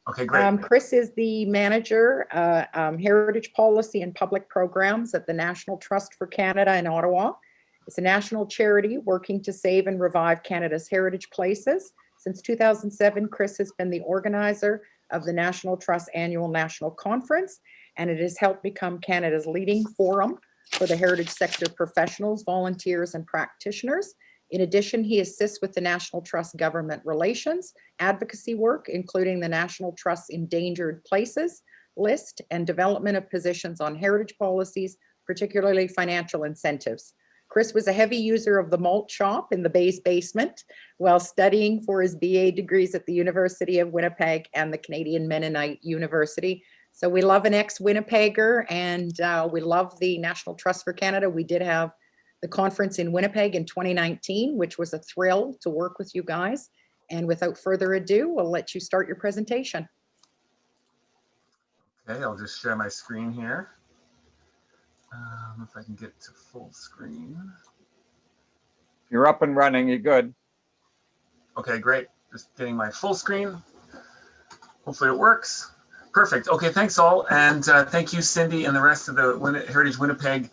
Okay, great. Chris is the manager, Heritage Policy and Public Programs at the National Trust for Canada in Ottawa. It's a national charity working to save and revive Canada's heritage places. Since 2007, Chris has been the organizer of the National Trust Annual National Conference, and it has helped become Canada's leading forum for the heritage sector professionals, volunteers, and practitioners. In addition, he assists with the National Trust government relations, advocacy work, including the National Trust's Endangered Places list and development of positions on heritage policies, particularly financial incentives. Chris was a heavy user of the malt shop in the Bay's basement while studying for his BA degrees at the University of Winnipeg and the Canadian Mennonite University. So we love an ex-Winnipegger, and we love the National Trust for Canada. We did have the conference in Winnipeg in 2019, which was a thrill to work with you guys. And without further ado, I'll let you start your presentation. Okay, I'll just share my screen here. If I can get to full screen. You're up and running, you're good. Okay, great. Just getting my full screen. Hopefully it works. Perfect. Okay, thanks all. And thank you, Cindy, and the rest of the Heritage Winnipeg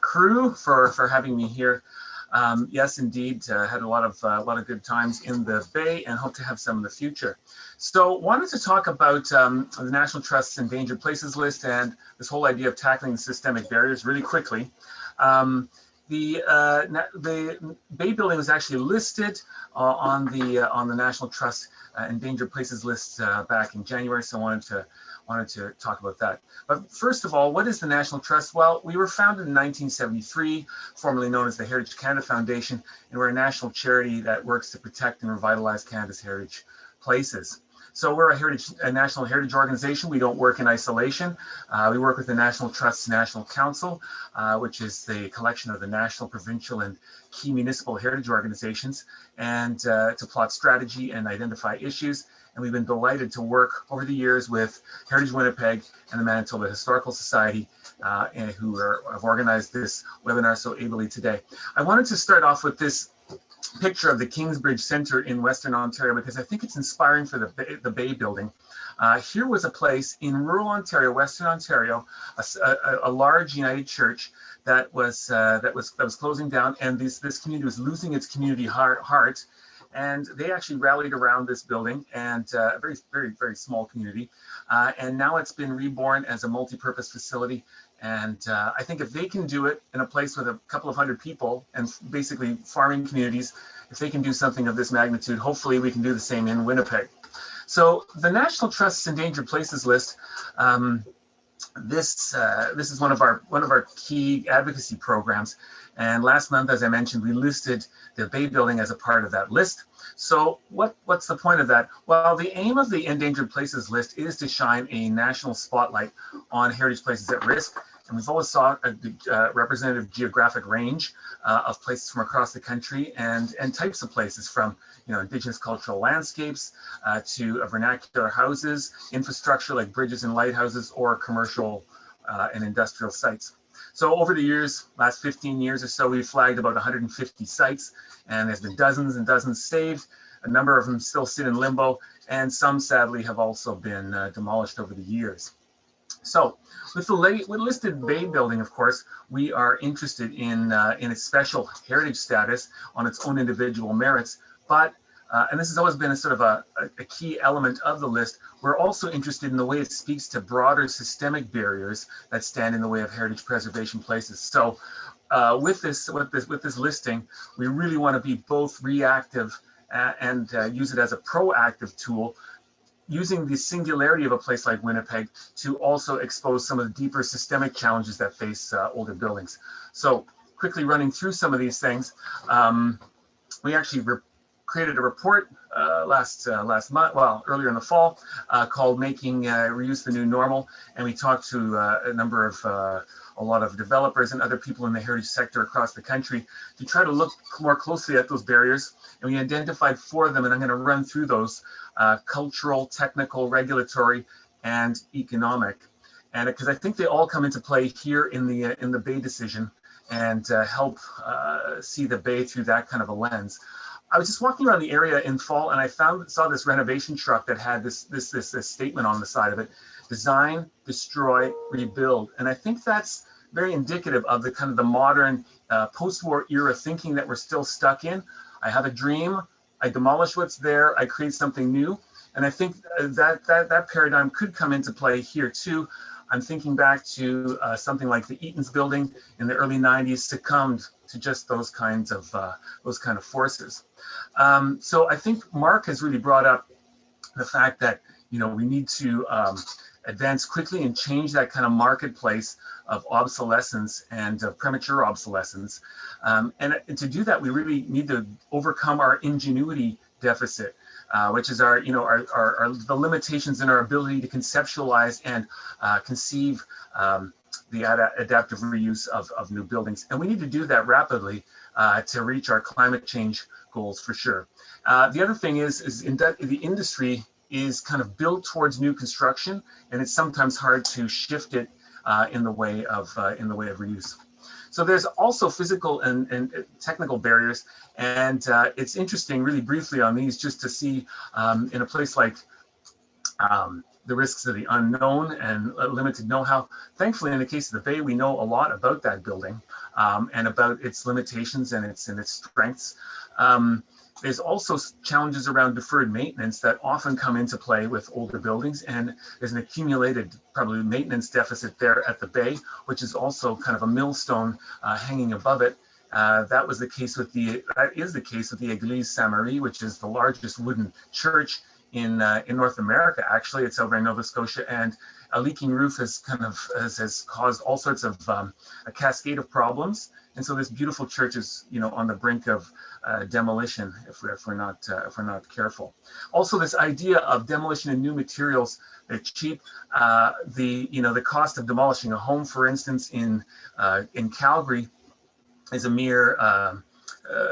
crew for having me here. Yes, indeed, had a lot of good times in the Bay and hope to have some in the future. So wanted to talk about the National Trust's Endangered Places list and this whole idea of tackling the systemic barriers really quickly. The Bay building was actually listed on the National Trust Endangered Places list back in January, so I wanted to talk about that. But first of all, what is the National Trust? Well, we were founded in 1973, formerly known as the Heritage Canada Foundation, and we're a national charity that works to protect and revitalize Canada's heritage places. So we're a national heritage organization. We don't work in isolation. We work with the National Trust's National Council, which is the collection of the national, provincial, and key municipal heritage organizations, and to plot strategy and identify issues. And we've been delighted to work over the years with Heritage Winnipeg and the Manitoba Historical Society, who have organized this webinar so ably today. I wanted to start off with this picture of the Kingsbridge Centre in Western Ontario because I think it's inspiring for the Bay building. Here was a place in rural Ontario, Western Ontario, a large United Church that was closing down, and this community was losing its community heart. And they actually rallied around this building, and a very, very, very small community. And now it's been reborn as a multi-purpose facility. And I think if they can do it in a place with a couple of hundred people and basically farming communities, if they can do something of this magnitude, hopefully we can do the same in Winnipeg. So the National Trust's Endangered Places list, this is one of our key advocacy programs. And last month, as I mentioned, we listed the Bay building as a part of that list. So what's the point of that? Well, the aim of the Endangered Places list is to shine a national spotlight on heritage places at risk. And we've always sought a representative geographic range of places from across the country and types of places, from Indigenous cultural landscapes to vernacular houses, infrastructure like bridges and lighthouses, or commercial and industrial sites. So over the years, last 15 years or so, we've flagged about 150 sites, and there's been dozens and dozens saved. A number of them still sit in limbo, and some sadly have also been demolished over the years. So with the listed Bay building, of course, we are interested in its special heritage status on its own individual merits, but and this has always been a sort of a key element of the list. We're also interested in the way it speaks to broader systemic barriers that stand in the way of heritage preservation places. So with this listing, we really want to be both reactive and use it as a proactive tool, using the singularity of a place like Winnipeg to also expose some of the deeper systemic challenges that face older buildings. So quickly running through some of these things, we actually created a report last month, well, earlier in the fall, called Making Reuse the New Normal. And we talked to a lot of developers and other people in the heritage sector across the country to try to look more closely at those barriers. And we identified 4 of them, and I'm going to run through those: cultural, technical, regulatory, and economic. And because I think they all come into play here in the Bay decision and help see the Bay through that kind of a lens. I was just walking around the area in fall, and I saw this renovation truck that had this statement on the side of it: design, destroy, rebuild. And I think that's very indicative of the kind of the modern post-war era thinking that we're still stuck in. I have a dream, I demolish what's there, I create something new. And I think that paradigm could come into play here too. I'm thinking back to something like the Eaton's building in the early 90s succumbed to just those kind of forces. So I think Mark has really brought up the fact that, you know, we need to advance quickly and change that kind of marketplace of obsolescence and premature obsolescence. And to do that, we really need to overcome our ingenuity deficit, which is the limitations in our ability to conceptualize and conceive the adaptive reuse of new buildings. And we need to do that rapidly to reach our climate change goals for sure. The other thing is the industry is kind of built towards new construction, and it's sometimes hard to shift it in the way of reuse. So there's also physical and technical barriers, and it's interesting, really briefly on these, just to see in a place like the risks of the unknown and limited know-how. Thankfully, in the case of the Bay, we know a lot about that building and about its limitations and its strengths. There's also challenges around deferred maintenance that often come into play with older buildings, and there's an accumulated probably maintenance deficit there at the Bay, which is also kind of a millstone hanging above it. That is the case with the Église Sainte-Marie, which is the largest wooden church in North America. Actually, it's over in Nova Scotia, and a leaking roof has caused all sorts of a cascade of problems. And so this beautiful church is, you know, on the brink of demolition if we're not careful. Also, this idea of demolition and new materials, they're cheap. The cost of demolishing a home, for instance, in Calgary, is a mere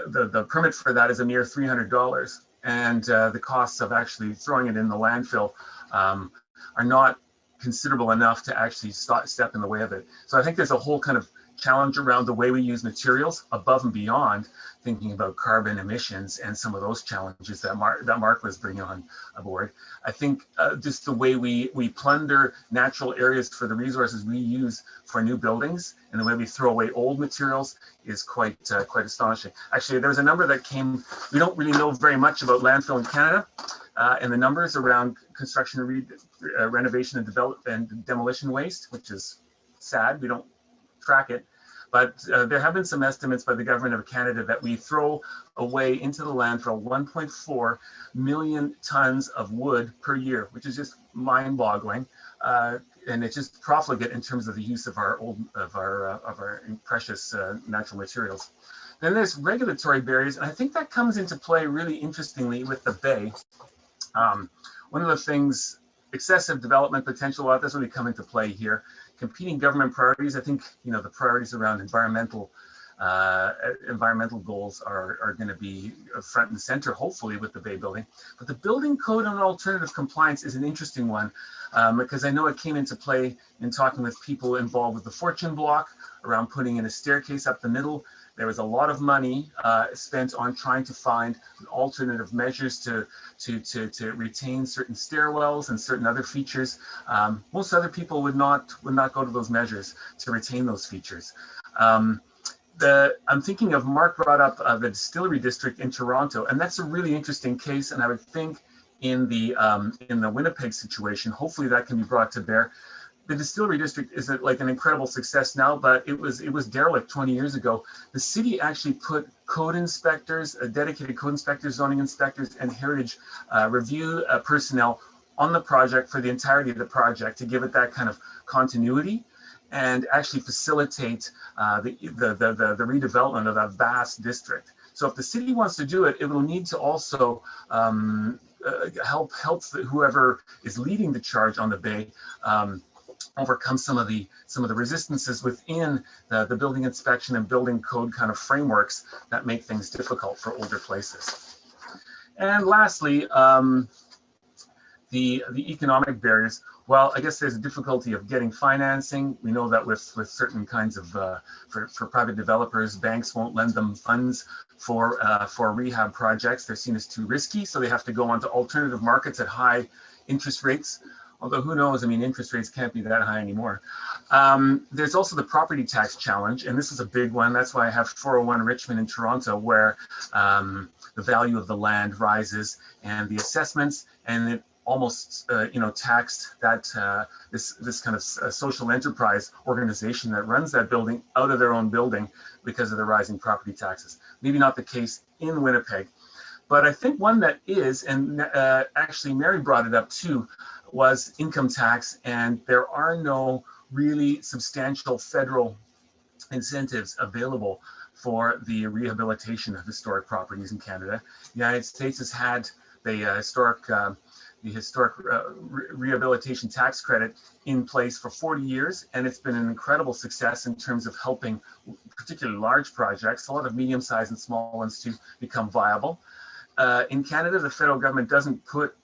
the permit for that is a mere $300, and the costs of actually throwing it in the landfill are not considerable enough to actually step in the way of it. So I think there's a whole kind of challenge around the way we use materials above and beyond thinking about carbon emissions and some of those challenges that Mark was bringing on aboard. I think just the way we plunder natural areas for the resources we use for new buildings and the way we throw away old materials is quite astonishing. Actually, there's a number that came. We don't really know very much about landfill in Canada, and the numbers around construction, renovation, and demolition waste, which is sad. We don't track it, but there have been some estimates by the government of Canada that we throw away into the landfill 1.4 million tons of wood per year, which is just mind-boggling, and it's just profligate in terms of the use of our precious natural materials. Then there's regulatory barriers, and I think that comes into play really interestingly with the Bay. One of the things, excessive development potential, that's really come into play here. Competing government priorities, I think, you know, the priorities around environmental goals are going to be front and center, hopefully, with the Bay building. But the building code on alternative compliance is an interesting one, because I know it came into play in talking with people involved with the Fortune block around putting in a staircase up the middle. There was a lot of money spent on trying to find alternative measures to retain certain stairwells and certain other features. Most other people would not go to those measures to retain those features. I'm thinking of Mark brought up the distillery district in Toronto, and that's a really interesting case. And I would think in the Winnipeg situation, hopefully that can be brought to bear. The distillery district is like an incredible success now, but it was derelict 20 years ago. The city actually put code inspectors, dedicated code inspectors, zoning inspectors, and heritage review personnel on the project for the entirety of the project to give it that kind of continuity and actually facilitate the redevelopment of that vast district. So if the city wants to do it, it will need to also help whoever is leading the charge on the Bay overcome some of the resistances within the building inspection and building code kind of frameworks that make things difficult for older places. And lastly, The economic barriers, well, I guess there's a difficulty of getting financing. We know that with certain kinds of, for private developers, banks won't lend them funds for rehab projects. They're seen as too risky, so they have to go onto alternative markets at high interest rates. Although who knows, I mean, interest rates can't be that high anymore. There's also the property tax challenge, and this is a big one. That's why I have 401 Richmond in Toronto, where the value of the land rises and the assessments, and it almost taxed that this kind of social enterprise organization that runs that building out of their own building because of the rising property taxes. Maybe not the case in Winnipeg, but I think one that is, and actually Mary brought it up too, was income tax, and there are no really substantial federal incentives available for the rehabilitation of historic properties in Canada. The United States has had the historic rehabilitation tax credit in place for 40 years, and it's been an incredible success in terms of helping particularly large projects, a lot of medium-sized and small ones, to become viable. In Canada, the federal government doesn't put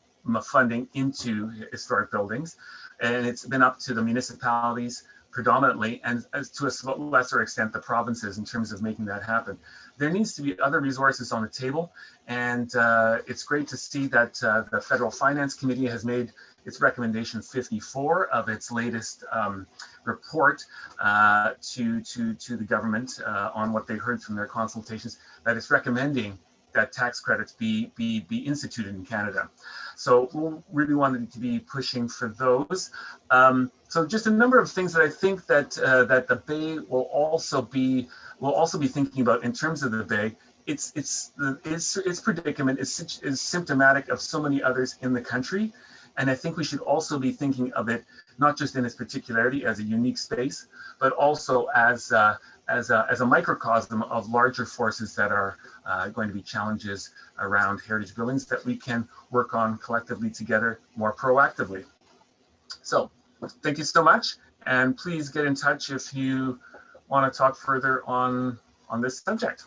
funding into historic buildings, and it's been up to the municipalities predominantly, and to a lesser extent the provinces, in terms of making that happen. There needs to be other resources on the table, and it's great to see that the Federal Finance Committee has made its recommendation 54 of its latest report to the government on what they heard from their consultations, that it's recommending that tax credits be instituted in Canada. So we really wanted to be pushing for those. So just a number of things that I think that that the Bay will also be thinking about in terms of the Bay. Its predicament is symptomatic of so many others in the country, and I think we should also be thinking of it not just in its particularity as a unique space, but also as a microcosm of larger forces that are going to be challenges around heritage buildings that we can work on collectively together more proactively. So thank you so much, and please get in touch if you want to talk further on this subject.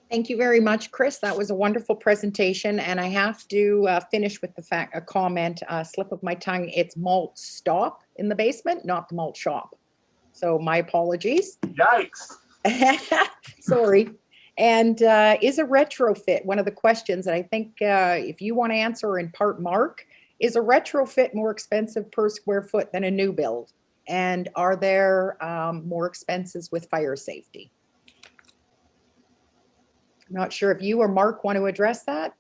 Thank you very much, Chris. That was a wonderful presentation, and I have to finish with a comment, slip of my tongue. It's malt stop in the basement, not the malt shop. So my apologies. Yikes. Sorry. And is a retrofit one of the questions that I think if you want to answer, or in part Mark, is a retrofit more expensive per square foot than a new build? And are there more expenses with fire safety? I'm not sure if you or Mark want to address that.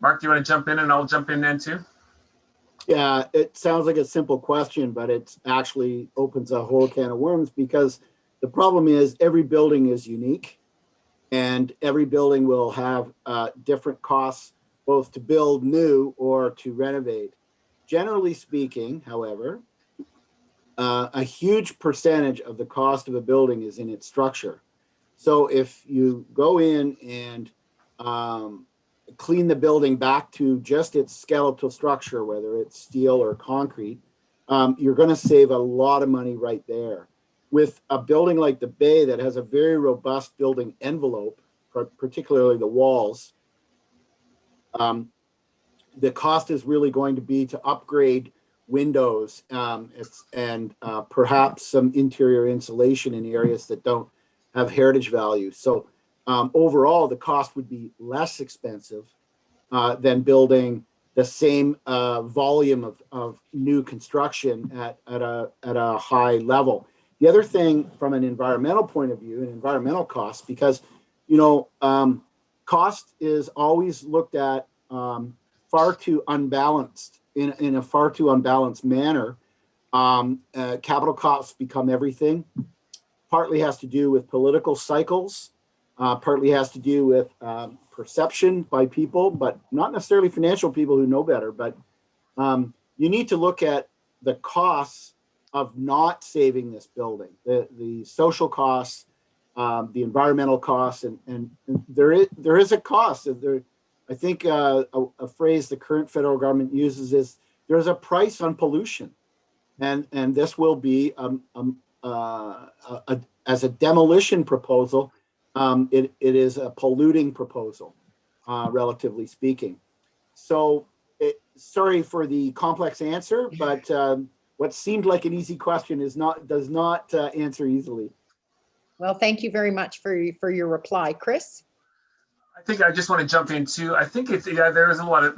Mark, do you want to jump in, and I'll jump in then too? Yeah, it sounds like a simple question, but it actually opens a whole can of worms, because the problem is every building is unique, and every building will have different costs, both to build new or to renovate. Generally speaking, however, a huge percentage of the cost of a building is in its structure. So if you go in and clean the building back to just its skeletal structure, whether it's steel or concrete, you're going to save a lot of money right there. With a building like the Bay that has a very robust building envelope, particularly the walls, the cost is really going to be to upgrade windows and perhaps some interior insulation in areas that don't have heritage value. So overall, the cost would be less expensive than building the same volume of new construction at a high level. The other thing from an environmental point of view, an environmental cost, because cost is always looked at far too unbalanced, in a far too unbalanced manner. Capital costs become everything. Partly has to do with political cycles, partly has to do with perception by people, but not necessarily financial people who know better. But you need to look at the costs of not saving this building, the social costs, the environmental costs, and there is a cost. I think a phrase the current federal government uses is there's a price on pollution, and this will be as a demolition proposal, it is a polluting proposal, relatively speaking. So sorry for the complex answer, but what seemed like an easy question does not answer easily. Well, thank you very much for your reply. Chris? I think I just want to jump in too. I think there are a lot of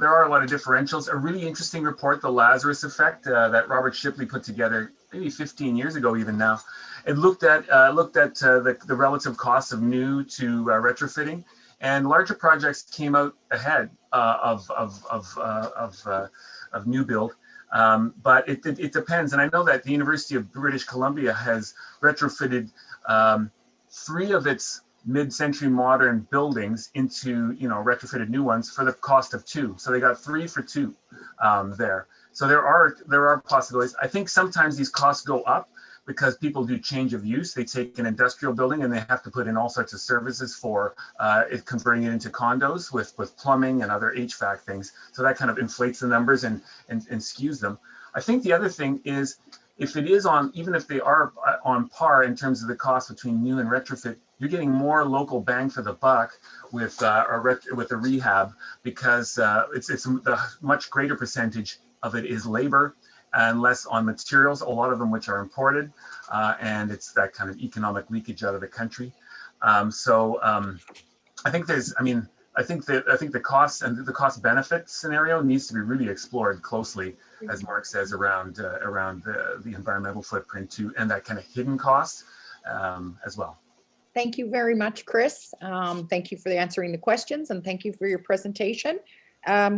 differentials. A really interesting report, the Lazarus effect, that Robert Shipley put together maybe 15 years ago, even now. It looked at the relative costs of new to retrofitting, and larger projects came out ahead of new build. But it depends, and I know that the University of British Columbia has retrofitted 3 of its mid-century modern buildings into retrofitted new ones for the cost of 2. So they got 3 for 2 there. So there are possibilities. I think sometimes these costs go up because people do change of use. They take an industrial building and they have to put in all sorts of services for converting it into condos with plumbing and other HVAC things. So that kind of inflates the numbers and skews them. I think the other thing is, if it is even if they are on par in terms of the cost between new and retrofit, you're getting more local bang for the buck with a rehab, because it's a much greater percentage of it is labor and less on materials, a lot of them which are imported, and it's that kind of economic leakage out of the country. I think the costs and the cost benefit scenario needs to be really explored closely, as Mark says, around the environmental footprint too, and that kind of hidden cost as well. Thank you very much, Chris. Thank you for answering the questions, and thank you for your presentation.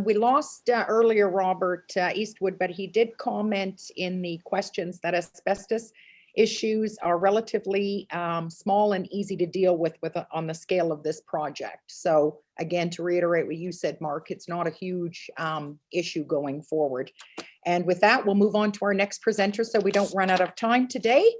We lost earlier Robert Eastwood, but he did comment in the questions that asbestos issues are relatively small and easy to deal with on the scale of this project. So again, to reiterate what you said, Mark, it's not a huge issue going forward. And with that, we'll move on to our next presenter so we don't run out of time today.